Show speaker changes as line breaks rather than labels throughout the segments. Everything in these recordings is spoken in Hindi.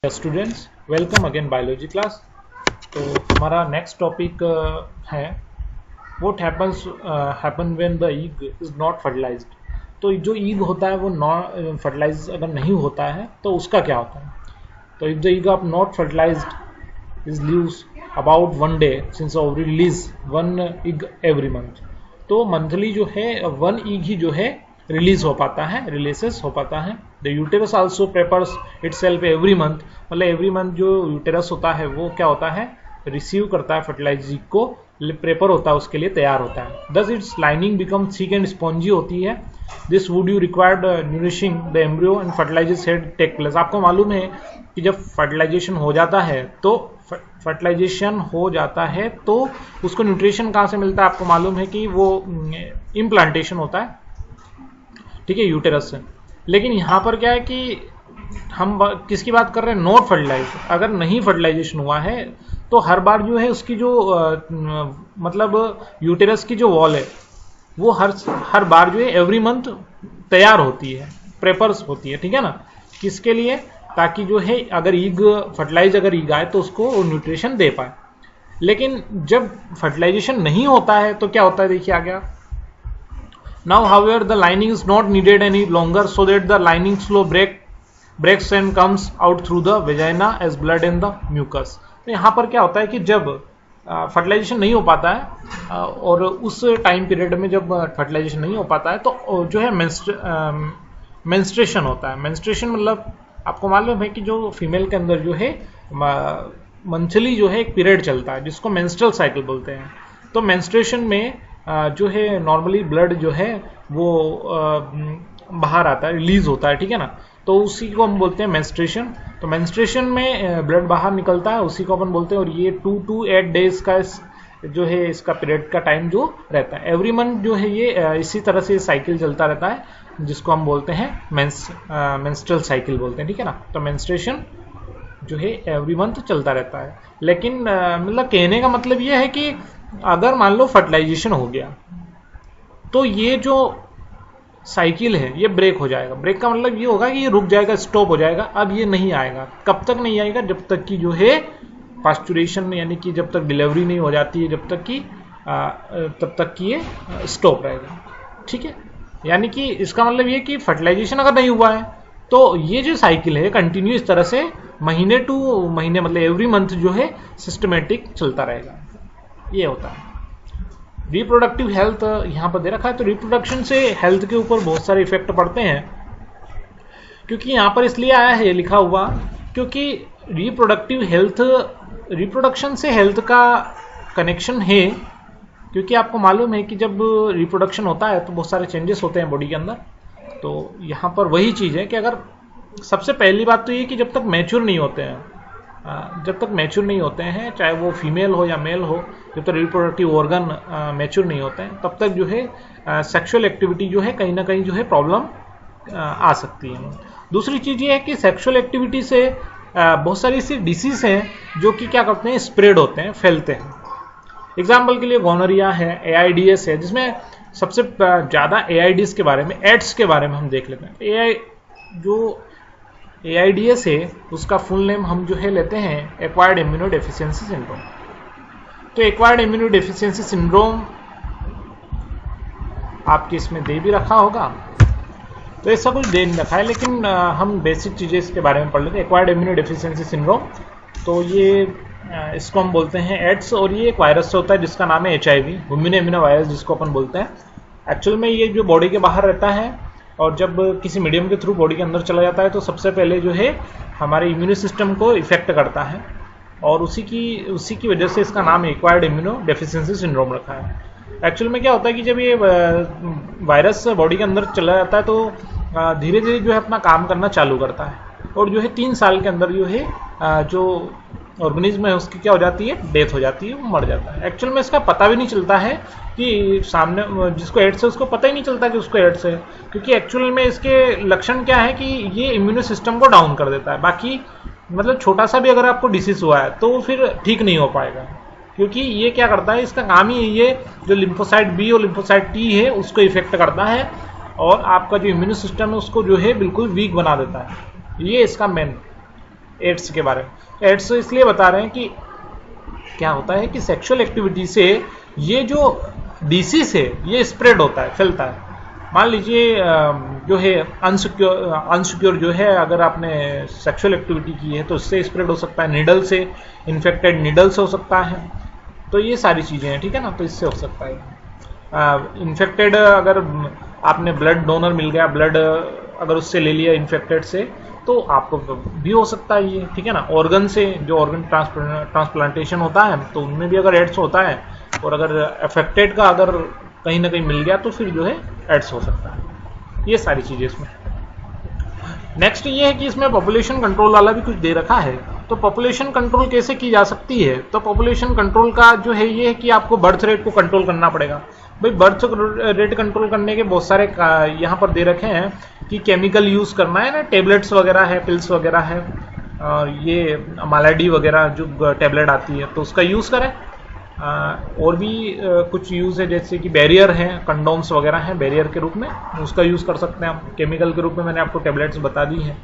Students, welcome again biology class. तो हमारा नेक्स्ट टॉपिक है what happen when the egg is not fertilised. तो जो एग होता है वो नॉट फर्टिलाइज अगर नहीं होता है तो उसका क्या होता है। तो if the egg of not fertilised is leaves about 1 day since ovary release 1 egg every month. तो मंथली जो है 1 एग ही जो है रिलीज हो पाता है, रिलीजेस हो पाता है। The uterus also prepares itself every month, मतलब एवरी मंथ जो यूटेरस होता है वो क्या होता है, रिसीव करता है फर्टिलाइज एग को, प्रेपर होता है, उसके लिए तैयार होता है। Thus its lining become thick and spongy होती है। This would you required nourishing the embryo and fertilizes head take place. आपको मालूम है कि जब फर्टिलाइजेशन हो जाता है तो उसको न्यूट्रिशन कहाँ से मिलता है। आपको मालूम है कि वो इम्प्लांटेशन होता है, ठीक है, यूटेरस से। लेकिन यहाँ पर क्या है कि हम किसकी बात कर रहे हैं, नॉट फर्टिलाइज। अगर नहीं फर्टिलाइजेशन हुआ है तो हर बार जो है उसकी जो मतलब यूटेरस की जो वॉल है वो हर बार जो है एवरी मंथ तैयार होती है, प्रेपर्स होती है, ठीक है ना। किसके लिए, ताकि जो है अगर ईग फर्टिलाइज अगर ईग आए तो उसको न्यूट्रिशन दे पाए। लेकिन जब फर्टिलाइजेशन नहीं होता है तो क्या होता है, देखिए आ गया। Now, however, the lining is not needed any longer, so that the lining slow breaks and comes out through the vagina as blood in the mucus. तो यहाँ पर क्या होता है कि जब फर्टिलाइजेशन नहीं हो पाता है और उस टाइम पीरियड में जब फर्टिलाइजेशन नहीं हो पाता है तो जो है मेंस्ट्रेशन होता है। मेंस्ट्रेशन मतलब आपको मालूम है कि जो फीमेल के अंदर जो है मंथली जो है एक पीरियड चलता है जिसको मेंस्ट्रुअल साइकिल बोलते हैं। तो मेंस्ट्रेशन में जो है नॉर्मली ब्लड जो है वो बाहर आता है, रिलीज होता है, ठीक है ना। तो उसी को हम बोलते हैं मेंस्ट्रेशन। तो मेंस्ट्रेशन में ब्लड बाहर निकलता है, उसी को अपन बोलते हैं। और ये 2 to 8 डेज का जो है इसका पीरियड का टाइम जो रहता है। एवरी मंथ जो है ये इसी तरह से साइकिल चलता रहता है, जिसको हम बोलते हैं मेंस्ट्रुअल साइकिल बोलते हैं, ठीक है ना। तो मेंस्ट्रेशन जो है एवरी मंथ चलता रहता है। लेकिन मतलब कहने का मतलब ये है कि अगर मान लो फर्टिलाइजेशन हो गया तो ये जो साइकिल है ये ब्रेक हो जाएगा। ब्रेक का मतलब ये होगा कि ये रुक जाएगा, स्टॉप हो जाएगा। अब ये नहीं आएगा। कब तक नहीं आएगा, जब तक कि जो है पास्चुरेशन यानी कि जब तक डिलीवरी नहीं हो जाती है, तब तक कि ये स्टॉप रहेगा, ठीक है। यानी कि इसका मतलब ये कि फर्टिलाइजेशन अगर नहीं हुआ है तो ये जो साइकिल है कंटिन्यू इस तरह से महीने टू महीने मतलब एवरी मंथ जो है सिस्टमेटिक चलता रहेगा, ये होता है। रिप्रोडक्टिव हेल्थ यहाँ पर दे रखा है। तो रिप्रोडक्शन से हेल्थ के ऊपर बहुत सारे इफेक्ट पड़ते हैं, क्योंकि यहाँ पर इसलिए आया है लिखा हुआ क्योंकि रिप्रोडक्शन से हेल्थ का कनेक्शन है। क्योंकि आपको मालूम है कि जब रिप्रोडक्शन होता है तो बहुत सारे चेंजेस होते हैं बॉडी के अंदर। तो यहाँ पर वही चीज़ है कि अगर सबसे पहली बात तो ये कि जब तक मैच्योर नहीं होते हैं, चाहे वो फीमेल हो या मेल हो, जब तक रिप्रोडक्टिव ऑर्गन मैच्योर नहीं होते हैं तब तक जो है सेक्सुअल एक्टिविटी जो है कहीं ना कहीं जो है प्रॉब्लम आ सकती है। दूसरी चीज़ ये है कि सेक्सुअल एक्टिविटी से बहुत सारी ऐसी डिसीज हैं जो कि क्या करते हैं, स्प्रेड होते हैं, फैलते हैं। एग्जाम्पल के लिए गोनोरिया है, एआईडीएस है, जिसमें सबसे ज़्यादा एआईडीएस के बारे में, एड्स के बारे में हम देख लेते हैं। जो एआईडीएस है उसका फुल नेम हम जो है लेते हैं एक्वायर्ड इम्यूनो डेफिशिएंसी सिंड्रोम। तो एक्वायर्ड इम्यूनो डेफिशिएंसी सिंड्रोम आपके इसमें दे भी रखा होगा, तो ऐसा कुछ दे नहीं रखा है, लेकिन हम बेसिक चीज़ें इसके बारे में पढ़ लेते हैं। एक्वायर्ड इम्यूनो डेफिशिएंसी सिंड्रोम, तो ये इसको हम बोलते हैं एड्स, और ये एक वायरस से होता है जिसका नाम है HIV, ह्यूमन इम्यूनो वायरस जिसको अपन बोलते हैं। एक्चुअल में ये जो बॉडी के बाहर रहता है और जब किसी मीडियम के थ्रू बॉडी के अंदर चला जाता है तो सबसे पहले जो है हमारे इम्यूनो सिस्टम को इफेक्ट करता है, और उसी की वजह से इसका नाम एक्वायर्ड इम्यूनो डेफिशिएंसी सिंड्रोम रखा है। एक्चुअल में क्या होता है कि जब ये वायरस बॉडी के अंदर चला जाता है तो धीरे धीरे जो है अपना काम करना चालू करता है, और जो है 3 साल के अंदर जो है जो ऑर्गेनिज्म है उसकी क्या हो जाती है, डेथ हो जाती है, वो मर जाता है। एक्चुअल में इसका पता भी नहीं चलता है कि सामने जिसको एड्स है उसको पता ही नहीं चलता कि उसको एड्स है, क्योंकि एक्चुअल में इसके लक्षण क्या है कि ये इम्यूनो सिस्टम को डाउन कर देता है। बाकी मतलब छोटा सा भी अगर आपको डिसीज हुआ है तो फिर ठीक नहीं हो पाएगा, क्योंकि ये क्या करता है, इसका काम ही ये जो लिम्फोसाइट बी और लिम्फोसाइट टी है उसको इफेक्ट करता है, और आपका जो इम्यूनो सिस्टम है उसको जो है बिल्कुल वीक बना देता है। ये इसका मेन एड्स के बारे में। एड्स इसलिए बता रहे हैं कि क्या होता है कि सेक्सुअल एक्टिविटी से ये जो डिसीज है ये स्प्रेड होता है, फैलता है। मान लीजिए जो है अनसिक्योर जो है, अगर आपने सेक्सुअल एक्टिविटी की है तो इससे स्प्रेड हो सकता है, नीडल से, इन्फेक्टेड नीडल से हो सकता है। तो ये सारी चीज़ें हैं, ठीक है ना, तो इससे हो सकता है। इन्फेक्टेड अगर आपने ब्लड डोनर मिल गया, ब्लड अगर उससे ले लिया इन्फेक्टेड से, तो आपको भी हो सकता है ये, ठीक है ना। ऑर्गन से, जो ऑर्गन ट्रांसप्लांटेशन होता है तो उनमें भी अगर एड्स होता है, और अगर अफेक्टेड का अगर कहीं ना कहीं मिल गया तो फिर जो है एड्स हो सकता है। ये सारी चीज़ें इसमें। नेक्स्ट ये है कि इसमें पॉपुलेशन कंट्रोल वाला भी कुछ दे रखा है। तो पॉपुलेशन कंट्रोल कैसे की जा सकती है? तो पॉपुलेशन कंट्रोल का जो है ये है कि आपको बर्थ रेट को कंट्रोल करना पड़ेगा। भाई बर्थ रेट कंट्रोल करने के बहुत सारे यहाँ पर दे रखे हैं कि केमिकल यूज़ करना है ना, टेबलेट्स वगैरह है, पिल्स वगैरह है, और ये मालाडी वगैरह जो टेबलेट आती है तो उसका यूज़ करें। और भी कुछ यूज़ है, जैसे कि बैरियर हैं, कंडोम्स वगैरह हैं बैरियर के रूप में, उसका यूज़ कर सकते हैं आप। केमिकल के रूप में मैंने आपको टेबलेट्स बता दी हैं।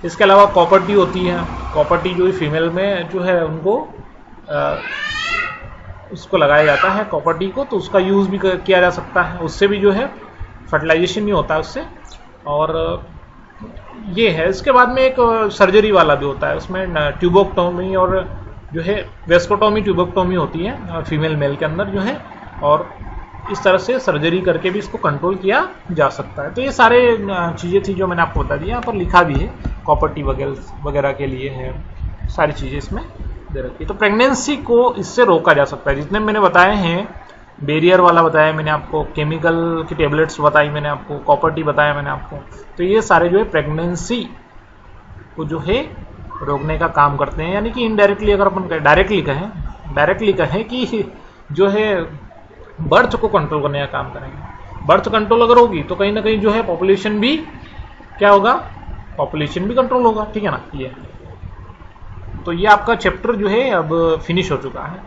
इसके अलावा कॉपर टी होती है, कॉपर टी जो फीमेल में जो है उनको उसको लगाया जाता है कॉपर टी को, तो उसका यूज़ भी किया जा सकता है। उससे भी जो है फर्टिलाइजेशन नहीं होता है उससे। और ये है। इसके बाद में एक सर्जरी वाला भी होता है, उसमें ट्यूबोक्टोमी और जो है वेस्कोटोमी, ट्यूबोक्टोमी होती है फीमेल मेल के अंदर जो है, और इस तरह से सर्जरी करके भी इसको कंट्रोल किया जा सकता है। तो ये सारे चीज़ें थी जो मैंने आपको बता दी। यहाँ पर लिखा भी है कॉपर टी वगैरह के लिए है, सारी चीज़ें इसमें दे रखी है। तो प्रेगनेंसी को इससे रोका जा सकता है। जितने मैंने बताए हैं, बैरियर वाला बताया मैंने आपको, केमिकल की टेबलेट्स बताई मैंने आपको, कॉपर टी बताया मैंने आपको, तो ये सारे जो है प्रेगनेंसी को जो है रोकने का काम करते हैं। यानी कि इनडायरेक्टली, अगर अपन डायरेक्टली कहें कि जो है बर्थ को कंट्रोल करने का काम करेंगे। बर्थ कंट्रोल अगर होगी तो कहीं ना कहीं जो है पॉपुलेशन भी क्या होगा, पॉपुलेशन भी कंट्रोल होगा, ठीक है ना। ये तो ये आपका चैप्टर जो है अब फिनिश हो चुका है।